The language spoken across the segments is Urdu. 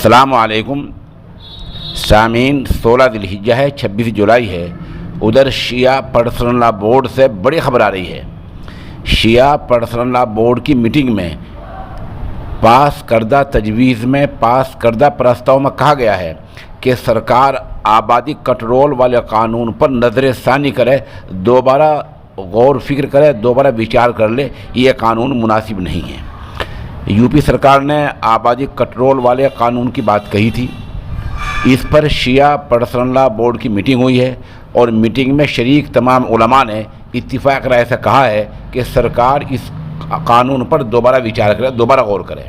السلام علیکم سامعین، 16 ذی الحجہ ہے، 26 جولائی ہے۔ ادھر شیعہ پرسنل لا بورڈ سے بڑی خبر آ رہی ہے۔ شیعہ پرسنل لا بورڈ کی میٹنگ میں پاس کردہ تجویز میں پاس کردہ پرستاؤ میں کہا گیا ہے کہ سرکار آبادی کنٹرول والے قانون پر نظر ثانی کرے، دوبارہ غور فکر کرے، دوبارہ وچار کر لے، یہ قانون مناسب نہیں ہے۔ یو پی سرکار نے آبادی کنٹرول والے قانون کی بات کہی تھی، اس پر شیعہ پرسنل لا بورڈ کی میٹنگ ہوئی ہے اور میٹنگ میں شریک تمام علماء نے اتفاق رائے سے کہا ہے کہ سرکار اس قانون پر دوبارہ وچار کرے، دوبارہ غور کرے۔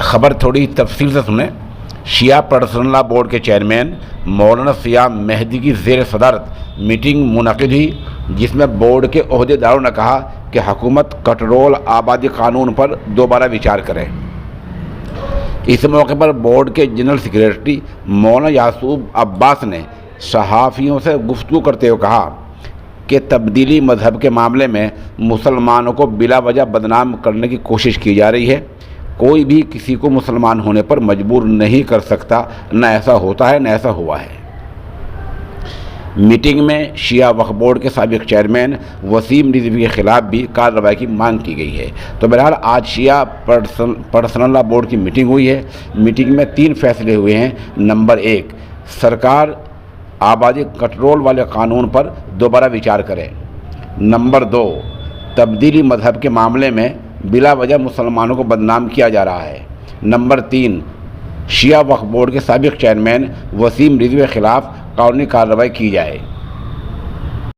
خبر تھوڑی تفصیل سے سنیں۔ شیعہ پرسنل لا بورڈ کے چیئرمین مولانا سیام مہدی کی زیر صدارت میٹنگ منعقد ہوئی، جس میں بورڈ کے عہدے داروں نے کہا کہ حکومت کنٹرول آبادی قانون پر دوبارہ وچار کرے۔ اس موقع پر بورڈ کے جنرل سیکریٹری مولانا یعقوب عباس نے صحافیوں سے گفتگو کرتے ہوئے کہا کہ تبدیلی مذہب کے معاملے میں مسلمانوں کو بلا وجہ بدنام کرنے کی کوشش کی جا رہی ہے۔ کوئی بھی کسی کو مسلمان ہونے پر مجبور نہیں کر سکتا، نہ ایسا ہوتا ہے نہ ایسا ہوا ہے۔ میٹنگ میں شیعہ وقف بورڈ کے سابق چیئرمین وسیم رضوی کے خلاف بھی کارروائی کی مانگ کی گئی ہے۔ تو بہرحال آج شیعہ پرسنل لا بورڈ کی میٹنگ ہوئی ہے۔ میٹنگ میں 3 فیصلے ہوئے ہیں۔ نمبر 1، سرکار آبادی کنٹرول والے قانون پر دوبارہ وچار کرے۔ نمبر 2، تبدیلی مذہب کے معاملے میں بلا وجہ مسلمانوں کو بدنام کیا جا رہا ہے۔ نمبر 3، شیعہ وقف بورڈ کے سابق چیئرمین وسیم رضوی کے خلاف قانونی کارروائی کی جائے۔